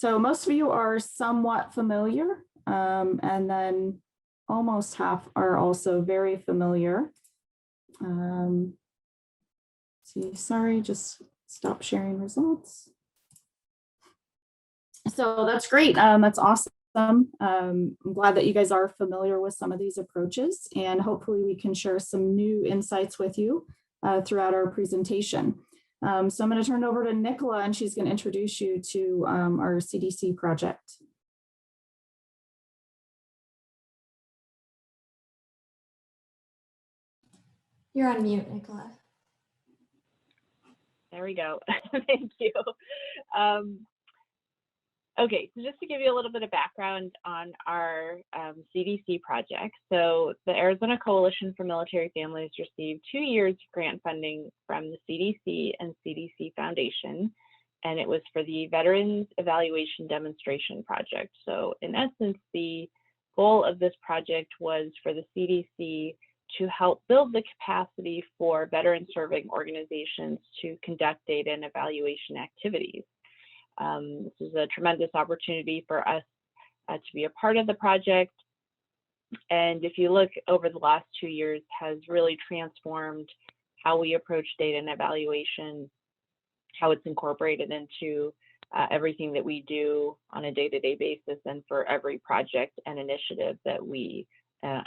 So most of you are somewhat familiar, and then almost half are also very familiar. Sorry, just stop sharing results. So that's great. That's awesome. I'm glad that you guys are familiar with some of these approaches, and hopefully we can share some new insights with you throughout our presentation. So I'm going to turn it over to Nicola, and she's going to introduce you to our CDC project. You're on mute, Nicola. There we go. Thank you. Okay, so just to give you a little bit of background on our CDC project. So the Arizona Coalition for Military Families received 2 years of grant funding from the CDC and CDC Foundation, and it was for the Veterans Evaluation Demonstration Project. So in essence, the goal of this project was for the CDC to help build the capacity for veteran serving organizations to conduct data and evaluation activities. This is a tremendous opportunity for us to be a part of the project. And if you look over the last 2 years, has really transformed how we approach data and evaluation, how it's incorporated into everything that we do on a day-to-day basis and for every project and initiative that we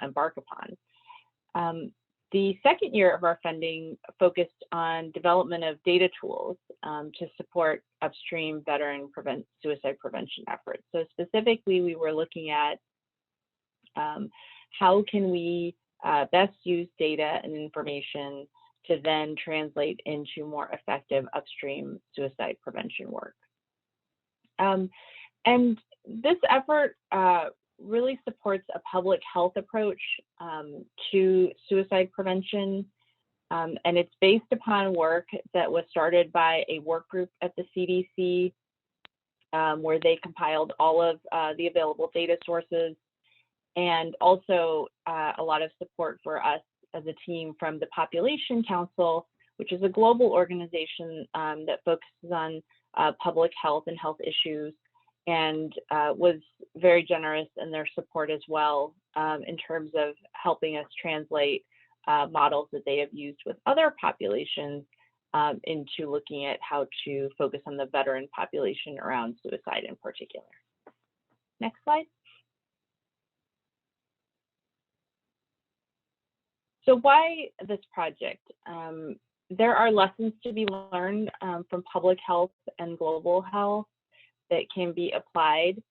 embark upon. The second year of our funding focused on development of data tools to support upstream veteran suicide prevention efforts. So specifically, we were looking at how can we best use data and information to then translate into more effective upstream suicide prevention work. And this effort really supports a public health approach to suicide prevention. And it's based upon work that was started by a work group at the CDC, where they compiled all of the available data sources, and also a lot of support for us as a team from the Population Council, which is a global organization that focuses on public health and health issues, and was very generous in their support as well in terms of helping us translate models that they have used with other populations into looking at how to focus on the veteran population around suicide in particular. Next slide. So why this project? There are lessons to be learned from public health and global health that can be applied.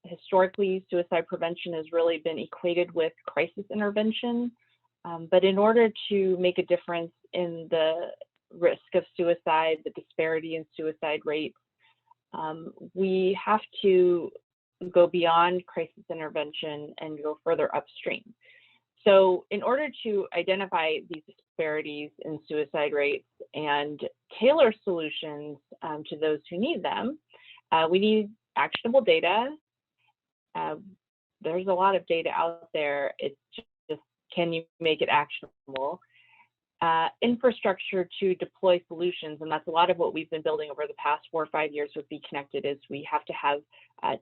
Historically, suicide prevention has really been equated with crisis intervention, but in order to make a difference in the risk of suicide, the disparity in suicide rates, we have to go beyond crisis intervention and go further upstream. So in order to identify these disparities in suicide rates and tailor solutions to those who need them, we need actionable data. There's a lot of data out there. It's just, can you make it actionable? Infrastructure to deploy solutions, and that's a lot of what we've been building over the past 4 or 5 years with Be Connected, is we have to have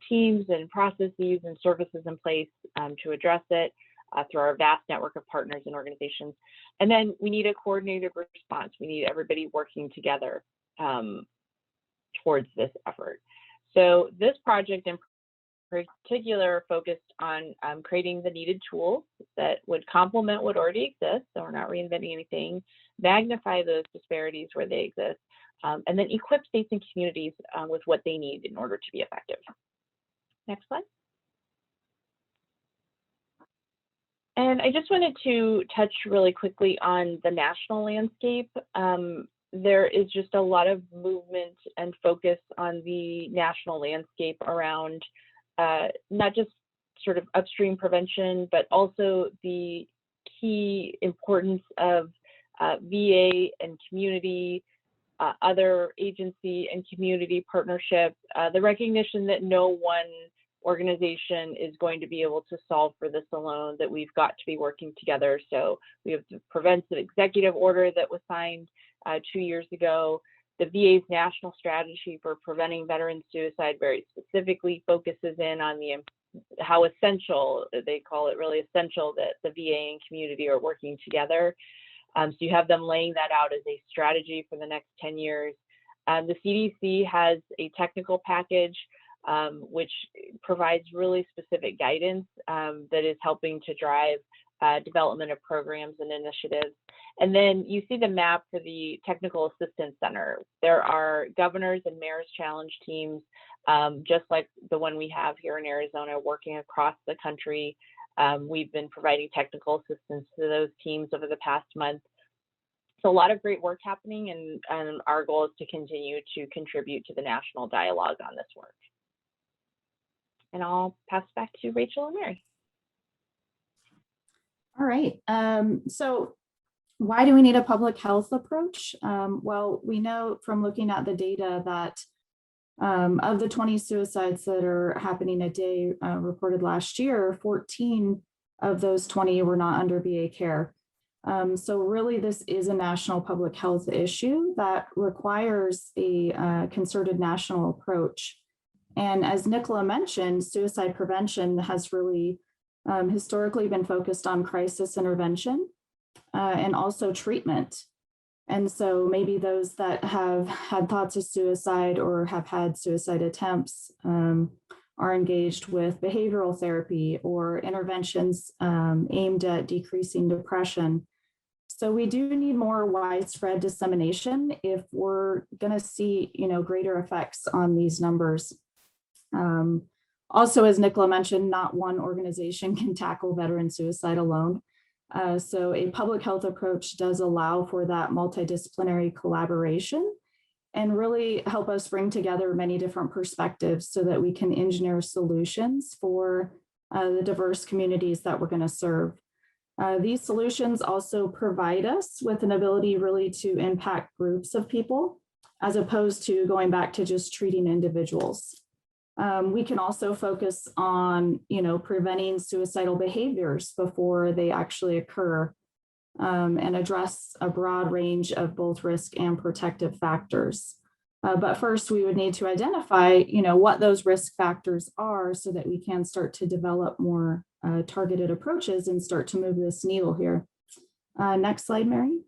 teams and processes and services in place to address it through our vast network of partners and organizations. And then we need a coordinated response. We need everybody working together towards this effort. So this project in particular focused on creating the needed tools that would complement what already exists, so we're not reinventing anything, magnify those disparities where they exist, and then equip states and communities with what they need in order to be effective. Next slide. And I just wanted to touch really quickly on the national landscape. There is just a lot of movement and focus on the national landscape around not just sort of upstream prevention, but also the key importance of VA and community, other agency and community partnership, the recognition that no one organization is going to be able to solve for this alone, that we've got to be working together. So we have the Preventive Executive Order that was signed 2 years ago. The VA's national strategy for preventing veteran suicide very specifically focuses in on how essential, they call it really essential, that the VA and community are working together. So you have them laying that out as a strategy for the next 10 years. The CDC has a technical package which provides really specific guidance that is helping to drive development of programs and initiatives. And then you see the map for the Technical Assistance Center. There are governors and mayors challenge teams, just like the one we have here in Arizona, working across the country. We've been providing technical assistance to those teams over the past month. So a lot of great work happening, and our goal is to continue to contribute to the national dialogue on this work. And I'll pass back to Rachel and Mary. All right. So why do we need a public health approach? Well, we know from looking at the data that of the 20 suicides that are happening a day reported last year, 14 of those 20 were not under VA care. So really, this is a national public health issue that requires a concerted national approach. And as Nicola mentioned, suicide prevention has really historically been focused on crisis intervention and also treatment. And so maybe those that have had thoughts of suicide or have had suicide attempts are engaged with behavioral therapy or interventions aimed at decreasing depression. So we do need more widespread dissemination if we're going to see, greater effects on these numbers. Also, as Nicola mentioned, not one organization can tackle veteran suicide alone. So a public health approach does allow for that multidisciplinary collaboration and really help us bring together many different perspectives so that we can engineer solutions for the diverse communities that we're going to serve. These solutions also provide us with an ability really to impact groups of people, as opposed to going back to just treating individuals. We can also focus on, preventing suicidal behaviors before they actually occur and address a broad range of both risk and protective factors. But first, we would need to identify, what those risk factors are so that we can start to develop more targeted approaches and start to move this needle here. Next slide, Mary.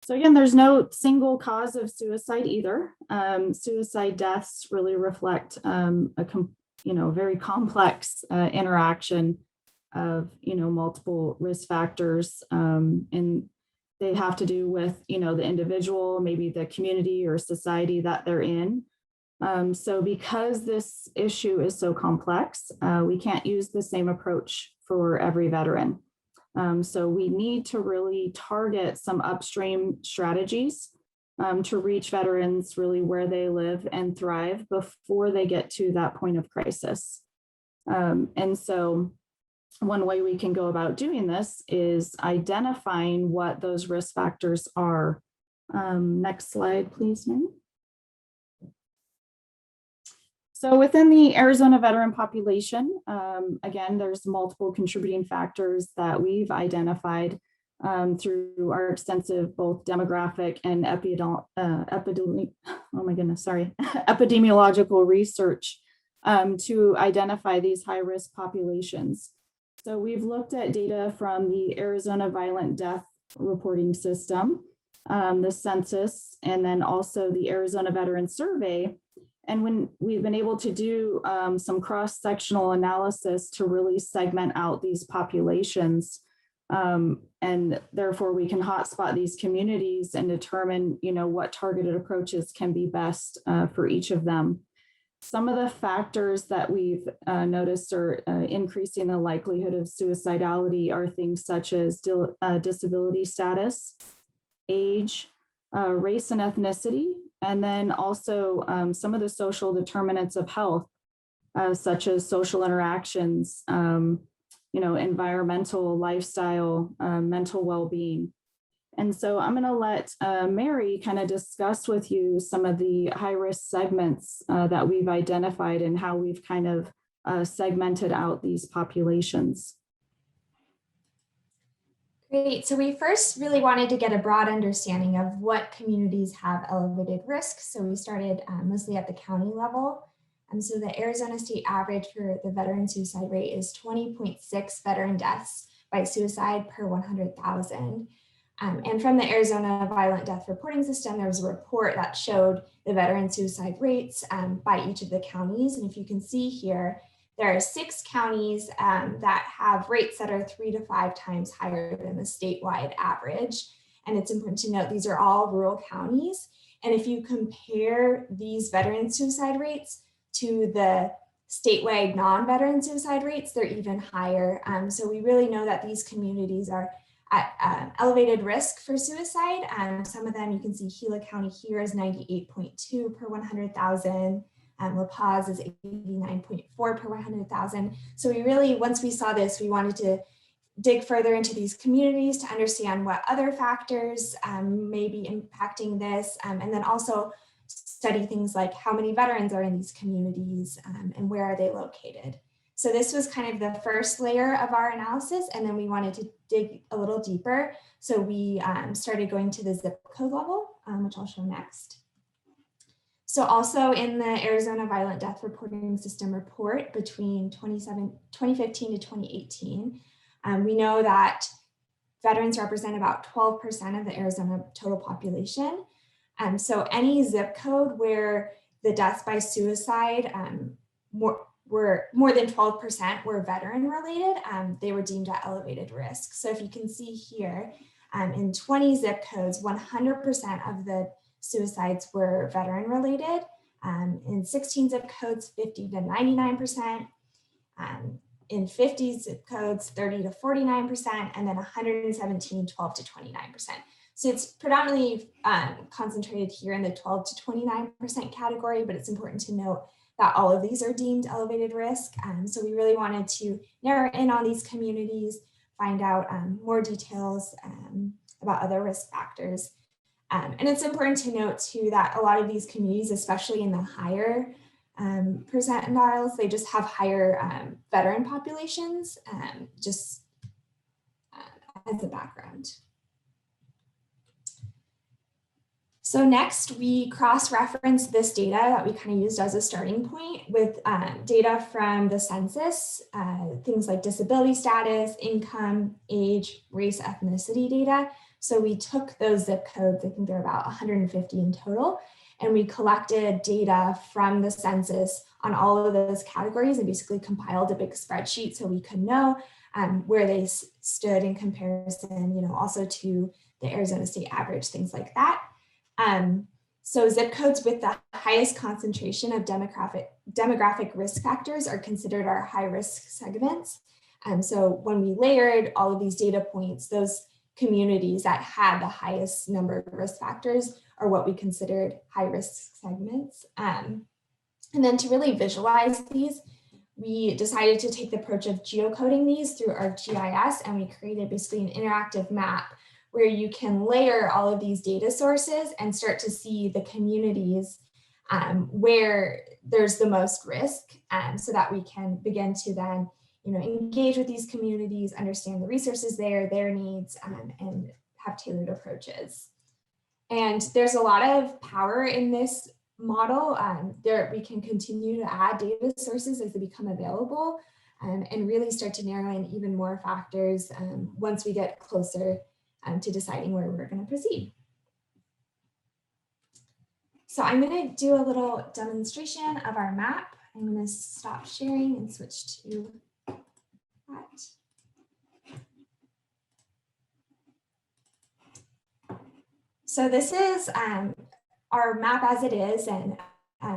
So again, there's no single cause of suicide either. Suicide deaths really reflect very complex interaction of multiple risk factors, and they have to do with the individual, maybe the community or society that they're in. So because this issue is so complex, we can't use the same approach for every veteran. So we need to really target some upstream strategies to reach veterans really where they live and thrive before they get to that point of crisis. And so one way we can go about doing this is identifying what those risk factors are. Next slide, please, Mary. So within the Arizona veteran population, again, there's multiple contributing factors that we've identified through our extensive both demographic and epidemiological research to identify these high-risk populations. So we've looked at data from the Arizona Violent Death Reporting System, the Census, and then also the Arizona Veteran Survey. And when we've been able to do some cross-sectional analysis to really segment out these populations, and therefore we can hotspot these communities and determine, what targeted approaches can be best for each of them. Some of the factors that we've noticed are increasing the likelihood of suicidality are things such as disability status, age, race and ethnicity, and then also some of the social determinants of health, such as social interactions, environmental, lifestyle, mental well-being. And so I'm going to let Mary kind of discuss with you some of the high-risk segments that we've identified and how we've kind of segmented out these populations. Great. So we first really wanted to get a broad understanding of what communities have elevated risk. So we started mostly at the county level. So the Arizona state average for the veteran suicide rate is 20.6 veteran deaths by suicide per 100,000. And from the Arizona Violent Death Reporting System, there was a report that showed the veteran suicide rates by each of the counties. And if you can see here, there are 6 counties that have rates that are 3 to 5 times higher than the statewide average. And it's important to note these are all rural counties. And if you compare these veteran suicide rates to the statewide non-veteran suicide rates, they're even higher. So we really know that these communities are at elevated risk for suicide. Some of them you can see Gila County here is 98.2 per 100,000. La Paz is 89.4 per 100,000. So we really, once we saw this, we wanted to dig further into these communities to understand what other factors may be impacting this, and then also study things like how many veterans are in these communities and where are they located. So this was kind of the first layer of our analysis, and then we wanted to dig a little deeper. So we started going to the zip code level, which I'll show next. So also in the Arizona Violent Death Reporting System report between 2015 to 2018, we know that veterans represent about 12% of the Arizona total population. So any zip code where the deaths by suicide were more than 12% were veteran related, they were deemed at elevated risk. So if you can see here, in 20 zip codes, 100% of the suicides were veteran related. In 16 zip codes, 50 to 99%. In 50 zip codes, 30 to 49%, and then 117, 12 to 29%. So it's predominantly concentrated here in the 12 to 29% category, but it's important to note that all of these are deemed elevated risk. So we really wanted to narrow in on these communities, find out more details about other risk factors. And it's important to note too that a lot of these communities, especially in the higher percentiles, they just have higher veteran populations, just as a background. So next, we cross-referenced this data that we kind of used as a starting point with data from the census, things like disability status, income, age, race, ethnicity data. So we took those zip codes, I think there are about 150 in total, and we collected data from the census on all of those categories and basically compiled a big spreadsheet so we could know where they stood in comparison, also to the Arizona state average, things like that. So zip codes with the highest concentration of demographic risk factors are considered our high risk segments. So when we layered all of these data points, those communities that had the highest number of risk factors are what we considered high risk segments. And then to really visualize these, we decided to take the approach of geocoding these through our GIS, and we created basically an interactive map where you can layer all of these data sources and start to see the communities where there's the most risk, so that we can begin to then engage with these communities, understand the resources there, their needs, and have tailored approaches. And there's a lot of power in this model. We can continue to add data sources as they become available, and really start to narrow in even more factors once we get closer to deciding where we're going to proceed. So I'm going to do a little demonstration of our map. I'm going to stop sharing and switch to that. So this is our map as it is, and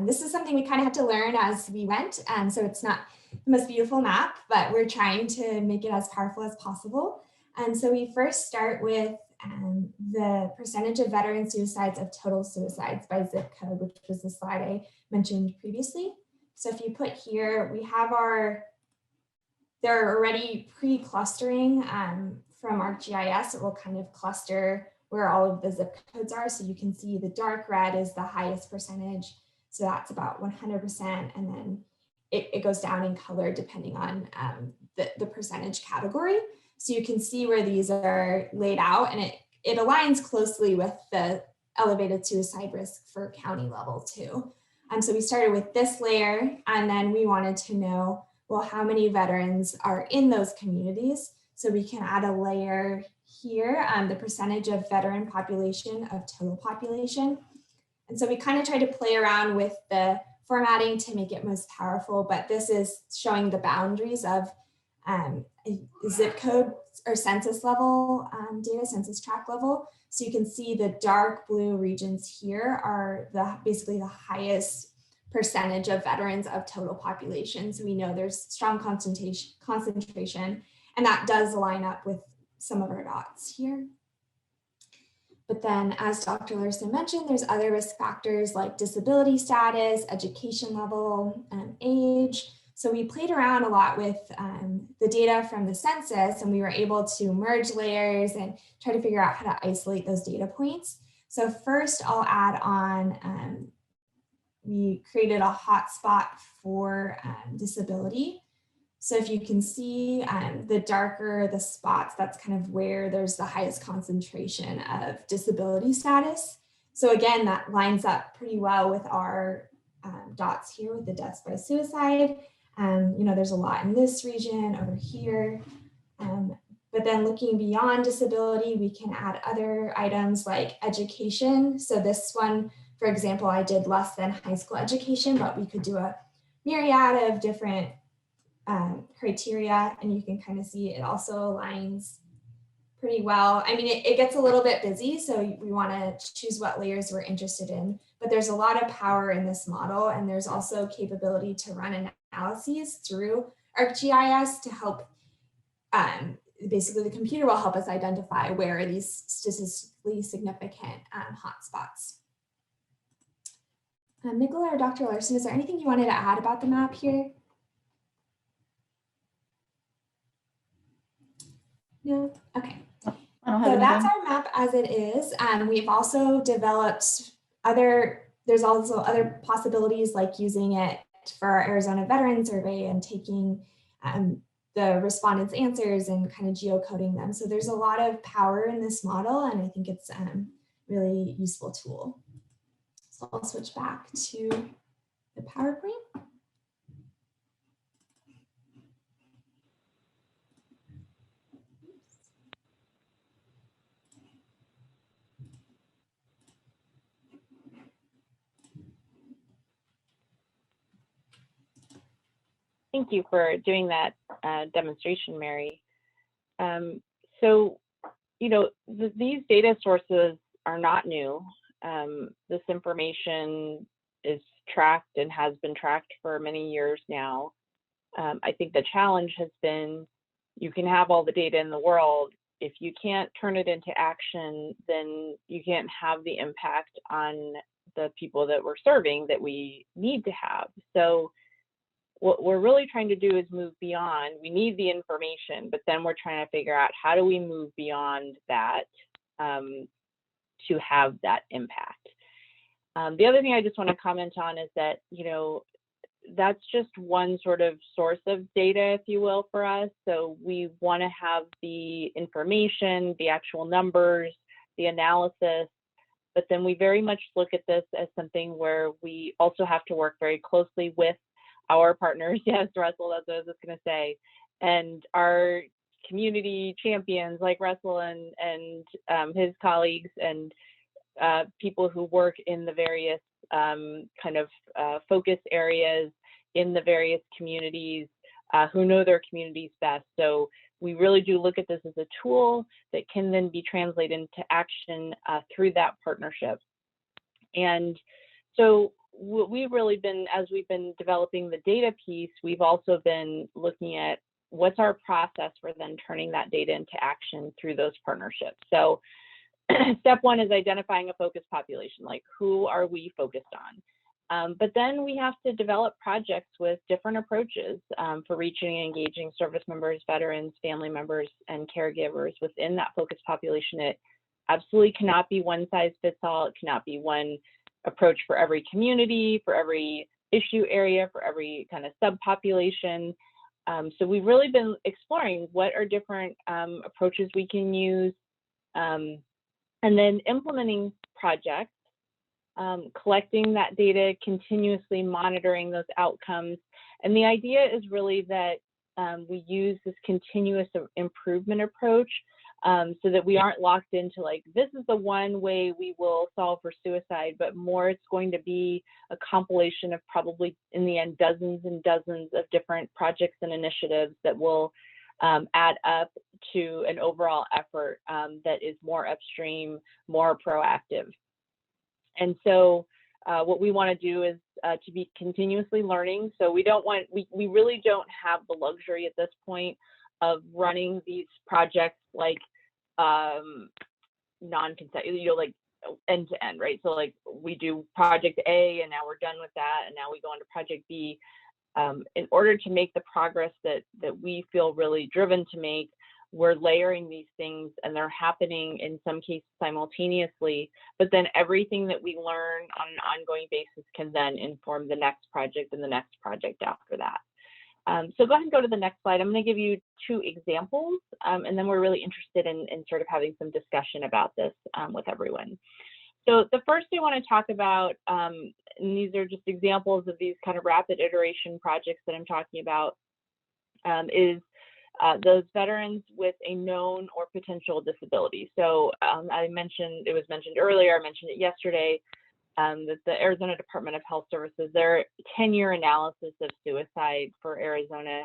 this is something we kind of had to learn as we went. So it's not the most beautiful map, but we're trying to make it as powerful as possible. And so we first start with the percentage of veteran suicides of total suicides by zip code, which was the slide I mentioned previously. So if you put here, we have they're already pre-clustering from our GIS. It will kind of cluster where all of the zip codes are. So you can see the dark red is the highest percentage. So that's about 100%. And then it goes down in color depending on the percentage category. So you can see where these are laid out, and it aligns closely with the elevated suicide risk for county level too. So we started with this layer, and then we wanted to know, well, how many veterans are in those communities? So we can add a layer here, the percentage of veteran population of total population. And so we kind of tried to play around with the formatting to make it most powerful, but this is showing the boundaries of zip code or census level data, census tract level. So you can see the dark blue regions here are basically the highest percentage of veterans of total population. So we know there's strong concentration, and that does line up with some of our dots here. But then, as Dr. Larson mentioned, there's other risk factors like disability status, education level, age. So we played around a lot with the data from the census, and we were able to merge layers and try to figure out how to isolate those data points. So first I'll add on, we created a hotspot for disability. So if you can see the darker the spots, that's kind of where there's the highest concentration of disability status. So again, that lines up pretty well with our dots here with the deaths by suicide. You know, there's a lot in this region over here. But then looking beyond disability, we can add other items like education. So this one, for example, I did less than high school education, but we could do a myriad of different criteria, and you can kind of see it also aligns pretty well. I mean, it gets a little bit busy, so we want to choose what layers we're interested in, but there's a lot of power in this model, and there's also capability to run analyses through ArcGIS to help, basically the computer will help us identify where are these statistically significant hotspots. Nicola or Dr. Larson, is there anything you wanted to add about the map here? No? Okay. So that's our map as it is. We've also developed there's also other possibilities like using it for our Arizona Veteran Survey and taking the respondents' answers and kind of geocoding them. So there's a lot of power in this model, and I think it's a really useful tool. So I'll switch back to the PowerPoint. Thank you for doing that demonstration, Mary. So, you know, these data sources are not new. This information is tracked and has been tracked for many years now. I think the challenge has been you can have all the data in the world. If you can't turn it into action, then you can't have the impact on the people that we're serving that we need to have. So what we're really trying to do is move beyond. We need the information, but then we're trying to figure out how do we move beyond that to have that impact. The other thing I just want to comment on is that, you know, that's just one sort of source of data, if you will, for us. So we want to have the information, the actual numbers, the analysis, but then we very much look at this as something where we also have to work very closely with our partners. Yes, Russell, that's what I was just going to say, and our community champions like Russell and his colleagues and people who work in the various kind of focus areas in the various communities who know their communities best. So we really do look at this as a tool that can then be translated into action through that partnership. And so we've really been, as we've been developing the data piece, we've also been looking at what's our process for then turning that data into action through those partnerships. So step one is identifying a focused population, like who are we focused on? But then we have to develop projects with different approaches for reaching and engaging service members, veterans, family members, and caregivers within that focused population. It absolutely cannot be one size fits all. It cannot be one approach for every community, for every issue area, for every kind of subpopulation. So we've really been exploring what are different approaches we can use, and then implementing projects, collecting that data, continuously monitoring those outcomes. And the idea is really that we use this continuous improvement approach, so that we aren't locked into like, this is the one way we will solve for suicide, but more it's going to be a compilation of probably in the end dozens and dozens of different projects and initiatives that will add up to an overall effort that is more upstream, more proactive. And so what we want to do is to be continuously learning. So we really don't have the luxury at this point of running these projects like non-consecutive, like end to end, right? So like we do project A and now we're done with that, and now we go on to project B. In order to make the progress that we feel really driven to make, we're layering these things, and they're happening in some cases simultaneously, but then everything that we learn on an ongoing basis can then inform the next project and the next project after that. So go ahead and go to the next slide. I'm going to give you 2 examples, and then we're really interested in sort of having some discussion about this with everyone. So the first I want to talk about, and these are just examples of these kind of rapid iteration projects that I'm talking about, is those veterans with a known or potential disability. So I mentioned, it was mentioned earlier, I mentioned it yesterday, that the Arizona Department of Health Services, their 10-year analysis of suicide for Arizona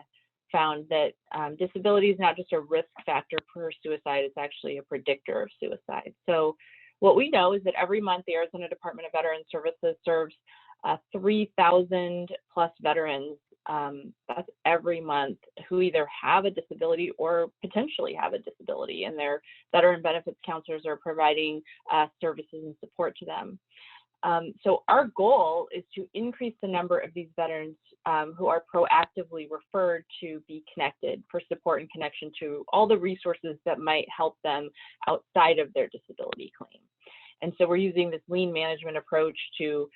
found that disability is not just a risk factor for suicide, it's actually a predictor of suicide. So what we know is that every month the Arizona Department of Veterans Services serves 3,000 plus veterans, that's every month, who either have a disability or potentially have a disability, and their veteran benefits counselors are providing services and support to them. So our goal is to increase the number of these veterans who are proactively referred to be connected for support and connection to all the resources that might help them outside of their disability claim. And so we're using this lean management approach to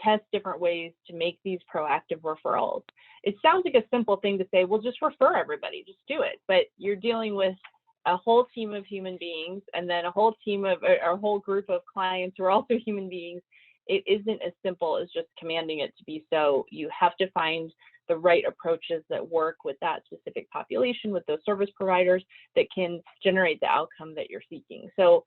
test different ways to make these proactive referrals. It sounds like a simple thing to say, well, just refer everybody, just do it. But you're dealing with a whole team of human beings, and then a whole team of, or a whole group of clients who are also human beings. It isn't as simple as just commanding it to be so. You have to find the right approaches that work with that specific population, with those service providers that can generate the outcome that you're seeking. So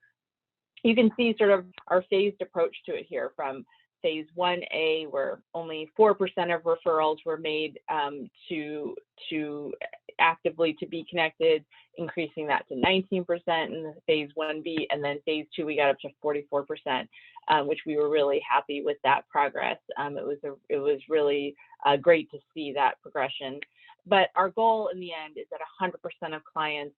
you can see sort of our phased approach to it here, from phase 1A, where only 4% of referrals were made to actively to be connected, increasing that to 19% in phase 1B, and then phase 2 we got up to 44%, which we were really happy with that progress. It was really great to see that progression. But our goal in the end is that 100% of clients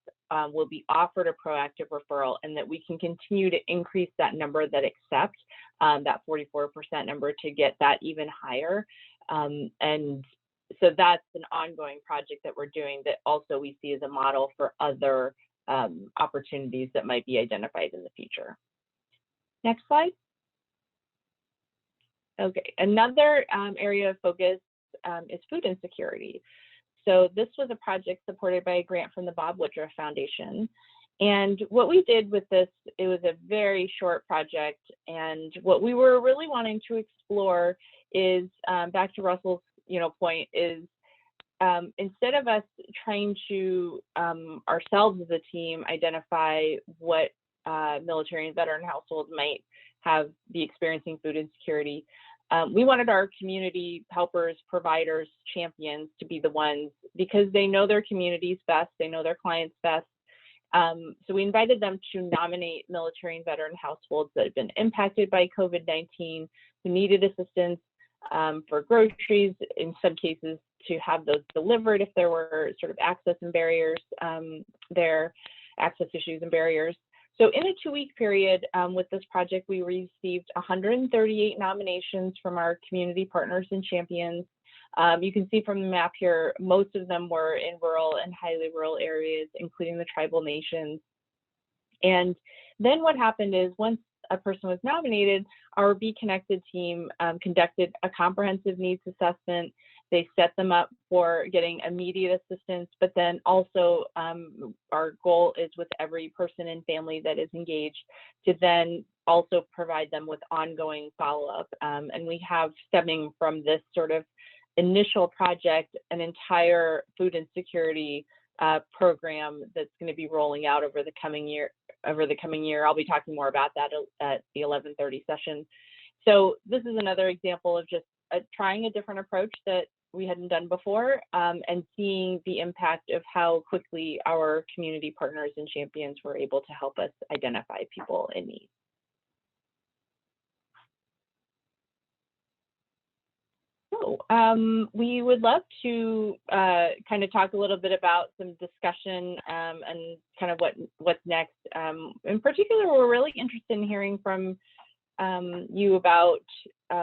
will be offered a proactive referral, and that we can continue to increase that number that accept, that 44% number, to get that even higher. And so that's an ongoing project that we're doing that also we see as a model for other opportunities that might be identified in the future. Next slide. Okay, another area of focus is food insecurity. So this was a project supported by a grant from the Bob Woodruff Foundation. And what we did with this, it was a very short project. And what we were really wanting to explore is, back to Russell's point, is instead of us trying to ourselves as a team identify what military and veteran households might be experiencing food insecurity, we wanted our community helpers, providers, champions to be the ones, because they know their communities best, they know their clients best. So we invited them to nominate military and veteran households that had been impacted by COVID-19, who needed assistance for groceries, in some cases to have those delivered if there were sort of access and barriers access issues and barriers. So in a 2-week period with this project, we received 138 nominations from our community partners and champions. You can see from the map here, most of them were in rural and highly rural areas, including the tribal nations. And then what happened is, once a person was nominated, our Be Connected team conducted a comprehensive needs assessment They set them up for getting immediate assistance, but then also our goal is with every person and family that is engaged to then also provide them with ongoing follow-up. And we have, stemming from this sort of initial project, an entire food insecurity program that's going to be rolling out over the coming year. I'll be talking more about that at the 11:30 session. So this is another example of just trying a different approach that we hadn't done before, and seeing the impact of how quickly our community partners and champions were able to help us identify people in need. So we would love to kind of talk a little bit about some discussion and kind of what's next. In particular, we're really interested in hearing from you about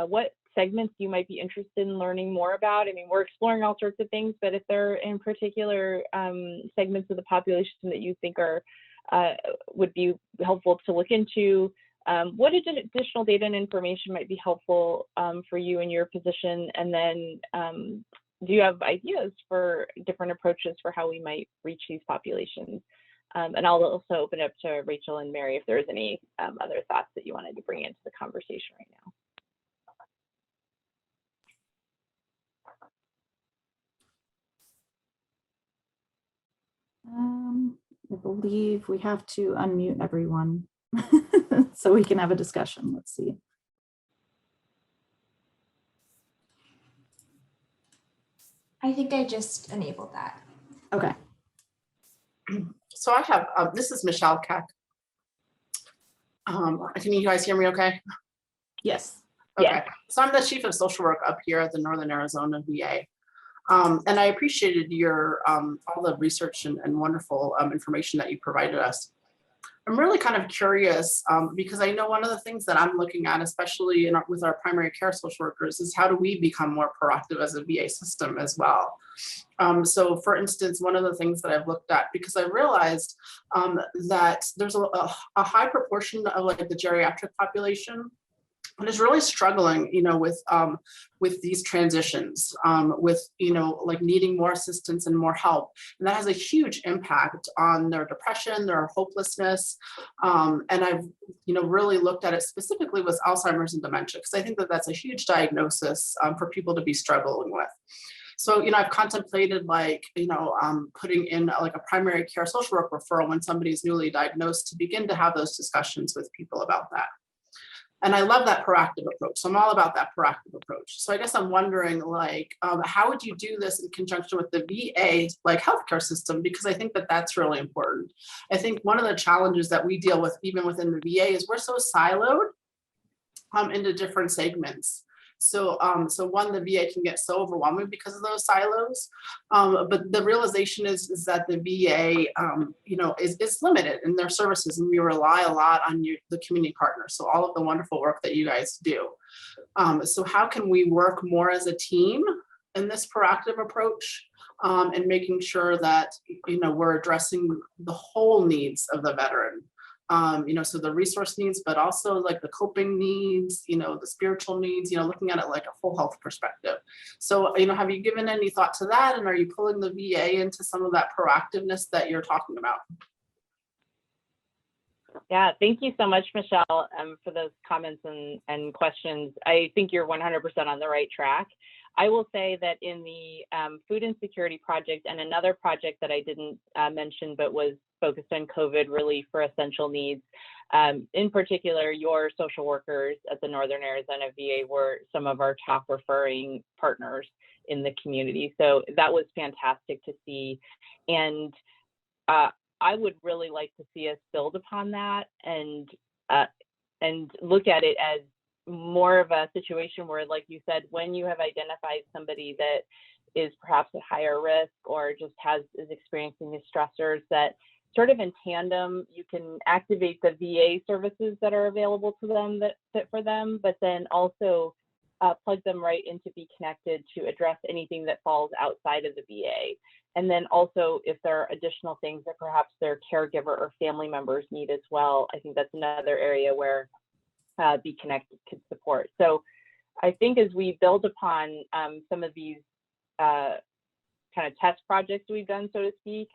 what segments you might be interested in learning more about. I mean, we're exploring all sorts of things, but if there are in particular segments of the population that you think are would be helpful to look into, what additional data and information might be helpful for you in your position? And then do you have ideas for different approaches for how we might reach these populations? And I'll also open up to Rachel and Mary if there's any other thoughts that you wanted to bring into the conversation right now. I believe we have to unmute everyone so we can have a discussion. Let's see. I think I just enabled that. Okay. So I have, this is Michelle Keck. Can you guys hear me okay? Yes. Okay. Yes. So I'm the chief of social work up here at the Northern Arizona VA. And I appreciated your, all the research and wonderful information that you provided us. I'm really kind of curious because I know one of the things that I'm looking at, especially with our primary care social workers, is how do we become more proactive as a VA system as well? So for instance, one of the things that I've looked at, because I realized that there's a high proportion of like the geriatric population but is really struggling, you know, with these transitions, with, you know, like needing more assistance and more help. And that has a huge impact on their depression, their hopelessness. And I've, you know, really looked at it specifically with Alzheimer's and dementia, because I think that that's a huge diagnosis for people to be struggling with. So, you know, I've contemplated like, you know, putting in like a primary care social work referral when somebody's newly diagnosed to begin to have those discussions with people about that. And I love that proactive approach. So I'm all about that proactive approach. So I guess I'm wondering, like, how would you do this in conjunction with the VA, like healthcare system? Because I think that that's really important. I think one of the challenges that we deal with, even within the VA, is we're so siloed into different segments. So, so one, the VA can get so overwhelming because of those silos. But the realization is that the VA, you know, is limited in their services, and we rely a lot on the community partners. So all of the wonderful work that you guys do. So how can we work more as a team in this proactive approach, and making sure that, you know, we're addressing the whole needs of the veteran? You know, so the resource needs, but also like the coping needs, you know, the spiritual needs, you know, looking at it like a full health perspective. So, you know, have you given any thought to that? And are you pulling the VA into some of that proactiveness that you're talking about? Yeah, thank you so much, Michelle, for those comments and questions. I think you're 100% on the right track. I will say that in the food insecurity project, and another project that I didn't mention but was focused on COVID relief for essential needs, in particular, your social workers at the Northern Arizona VA were some of our top referring partners in the community. So that was fantastic to see. And I would really like to see us build upon that and look at it as more of a situation where, like you said, when you have identified somebody that is perhaps at higher risk or just is experiencing these stressors, that sort of in tandem, you can activate the VA services that are available to them that fit for them, but then also plug them right into Be Connected to address anything that falls outside of the VA. And then also, if there are additional things that perhaps their caregiver or family members need as well, I think that's another area where Be Connected could support. So I think as we build upon some of these kind of test projects we've done, so to speak,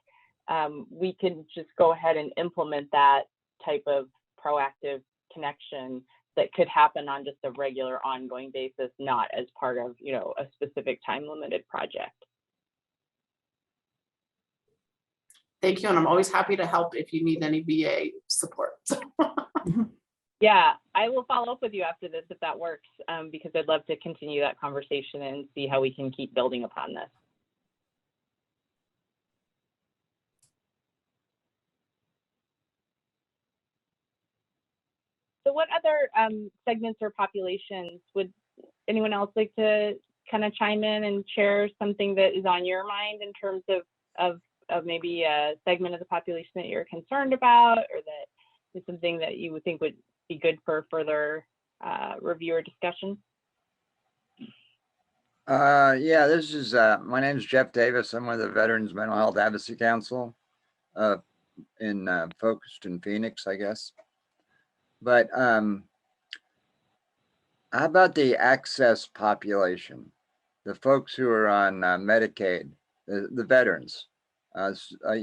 we can just go ahead and implement that type of proactive connection that could happen on just a regular ongoing basis, not as part of, you know, a specific time limited project. Thank you, and I'm always happy to help if you need any VA support. Yeah, I will follow up with you after this if that works, because I'd love to continue that conversation and see how we can keep building upon this. So what other segments or populations would anyone else like to kind of chime in and share something that is on your mind in terms of maybe a segment of the population that you're concerned about, or that is something that you would think would be good for further review or discussion? Yeah, this is my name is Jeff Davis. I'm with the Veterans Mental Health Advocacy Council focused in Phoenix, I guess. But how about the access population, the folks who are on Medicaid, the veterans? You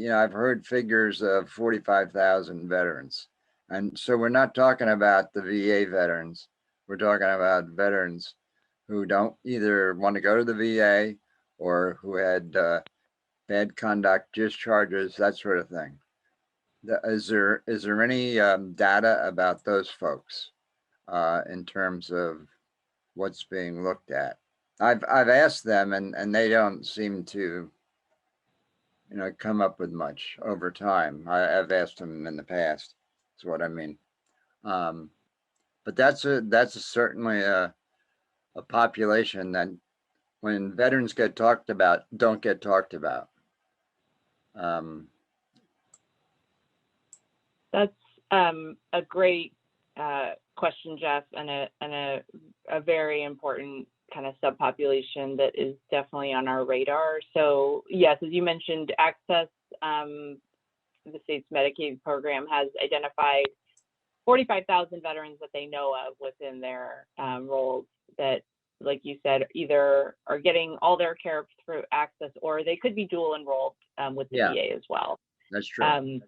know, I've heard figures of 45,000 veterans. And so we're not talking about the VA veterans. We're talking about veterans who don't either want to go to the VA or who had bad conduct, discharges, that sort of thing. Is there any data about those folks in terms of what's being looked at? I've asked them and they don't seem to, you know, come up with much over time. I've asked them in the past. That's what I mean. But that's certainly a population that when veterans get talked about, don't get talked about. That's a great question, Jeff, and a very important kind of subpopulation that is definitely on our radar. So yes, as you mentioned, Access, the state's Medicaid program has identified 45,000 veterans that they know of within their roles that, like you said, either are getting all their care through Access or they could be dual enrolled with the VA as well. That's true.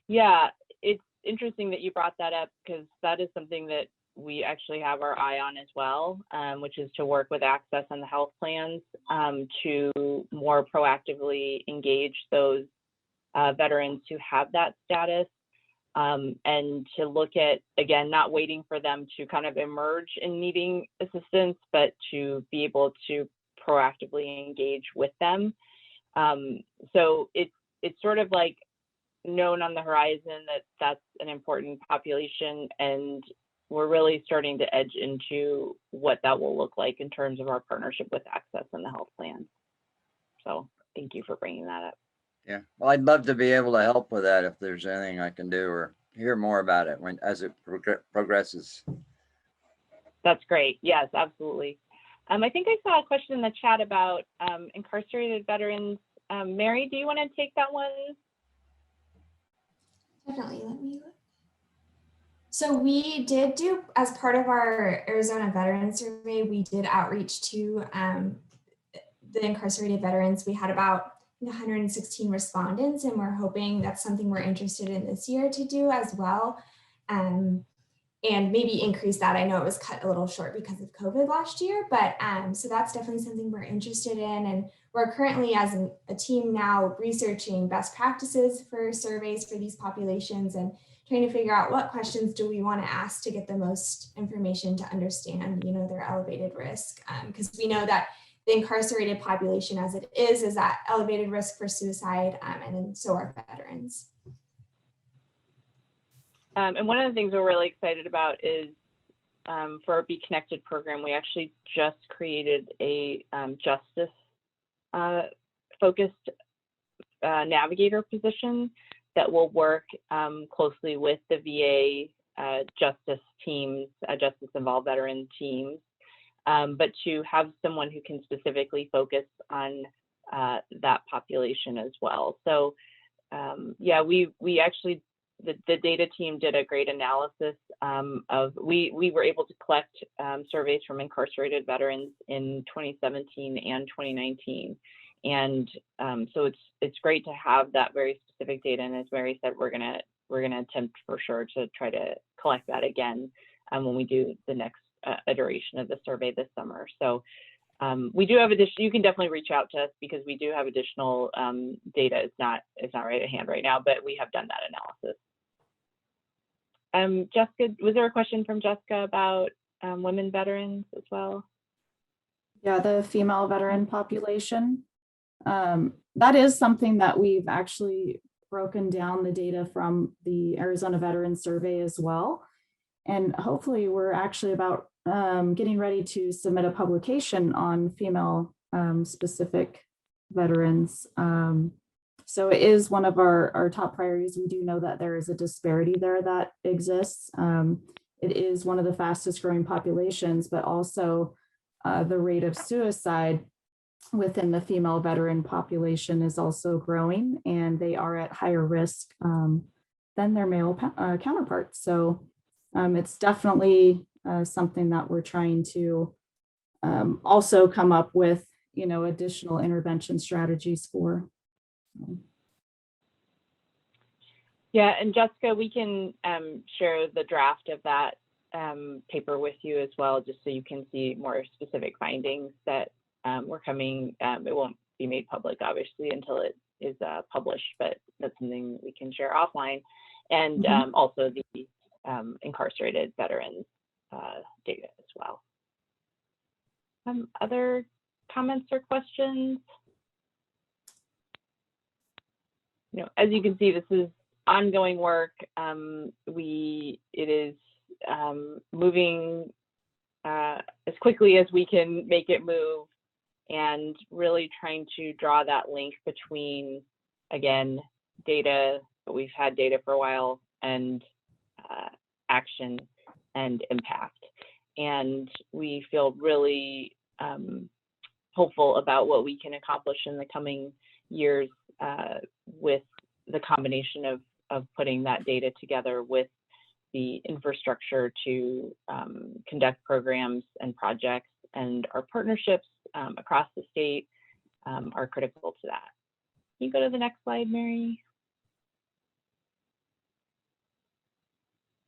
Yeah, it's interesting that you brought that up because that is something that we actually have our eye on as well, which is to work with Access and the health plans to more proactively engage those veterans who have that status, and to look at, again, not waiting for them to kind of emerge in needing assistance, but to be able to proactively engage with them. So it's sort of like known on the horizon that that's an important population, and we're really starting to edge into what that will look like in terms of our partnership with Access and the health plan. So thank you for bringing that up. Yeah, well, I'd love to be able to help with that if there's anything I can do or hear more about it as it progresses. That's great. Yes, absolutely. I think I saw a question in the chat about incarcerated veterans. Mary, do you want to take that one? Definitely, let me look. So we did do, as part of our Arizona Veteran Survey, we did outreach to the incarcerated veterans. We had about 116 respondents, and we're hoping that's something we're interested in this year to do as well. And maybe increase that. I know it was cut a little short because of COVID last year, but so that's definitely something we're interested in. And we're currently, as a team now, researching best practices for surveys for these populations and trying to figure out what questions do we want to ask to get the most information to understand, you know, their elevated risk. Because we know that the incarcerated population as it is at elevated risk for suicide, and so are veterans. And one of the things we're really excited about is for our Be Connected program, we actually just created a justice focused navigator position that will work closely with the VA justice teams, justice involved veteran teams, but to have someone who can specifically focus on that population as well. So yeah, we actually the data team did a great analysis of, we were able to collect surveys from incarcerated veterans in 2017 and 2019. And so it's great to have that very specific data. And as Mary said, we're gonna attempt for sure to try to collect that again when we do the next iteration of the survey this summer. So we do have additional, you can definitely reach out to us because we do have additional data. It's not right at hand right now, but we have done that analysis. Jessica, was there a question from Jessica about women veterans as well? Yeah, the female veteran population. That is something that we've actually broken down the data from the Arizona Veteran Survey as well. And hopefully we're actually about getting ready to submit a publication on female specific veterans. So it is one of our top priorities. We do know that there is a disparity there that exists. It is one of the fastest growing populations, but also the rate of suicide within the female veteran population is also growing, and they are at higher risk than their male counterparts. So it's definitely something that we're trying to also come up with, additional intervention strategies for. Yeah, and Jessica, we can share the draft of that paper with you as well, just so you can see more specific findings that we're coming. It won't be made public, obviously, until it is published, but that's something we can share offline. And also the incarcerated veterans data as well. Other comments or questions? As you can see, this is ongoing work. It is moving as quickly as we can make it move, and really trying to draw that link between, again, data, but we've had data for a while, and action and impact. And we feel really hopeful about what we can accomplish in the coming years with the combination of putting that data together with the infrastructure to conduct programs and projects, and our partnerships across the state are critical to that. Can you go to the next slide, Mary?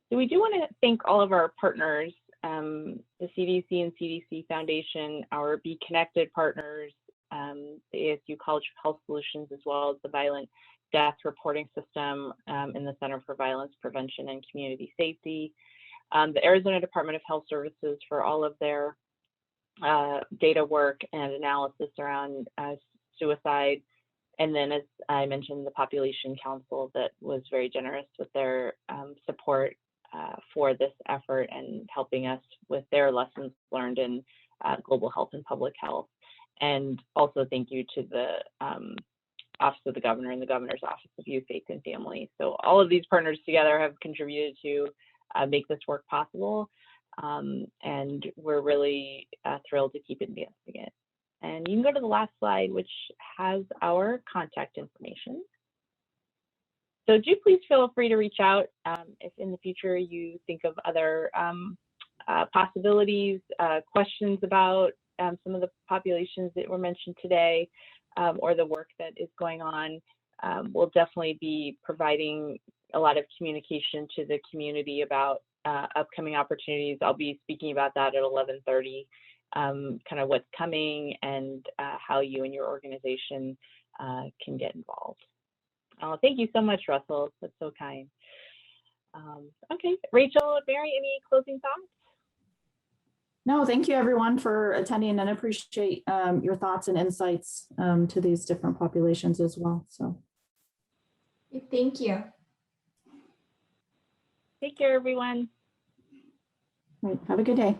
So we do want to thank all of our partners, the CDC and CDC Foundation, our Be Connected partners, the ASU College of Health Solutions, as well as the Violent Death Reporting System in the Center for Violence Prevention and Community Safety, the Arizona Department of Health Services for all of their data work and analysis around suicide, and then, as I mentioned, the Population Council that was very generous with their support for this effort and helping us with their lessons learned in global health and public health. And also thank you to the Office of the Governor and the Governor's Office of Youth, Faith, and Family. So all of these partners together have contributed to make this work possible. And we're really thrilled to keep advancing it. And you can go to the last slide, which has our contact information. So do please feel free to reach out if in the future you think of other possibilities, questions about some of the populations that were mentioned today, or the work that is going on. We'll definitely be providing a lot of communication to the community about upcoming opportunities. I'll be speaking about that at 11:30, kind of what's coming and how you and your organization can get involved. Thank you so much, Russell. That's so kind. Okay, Rachel, Mary, any closing thoughts? No, thank you everyone for attending, and appreciate your thoughts and insights to these different populations as well. So Thank you. Take care, everyone. right, have a good day.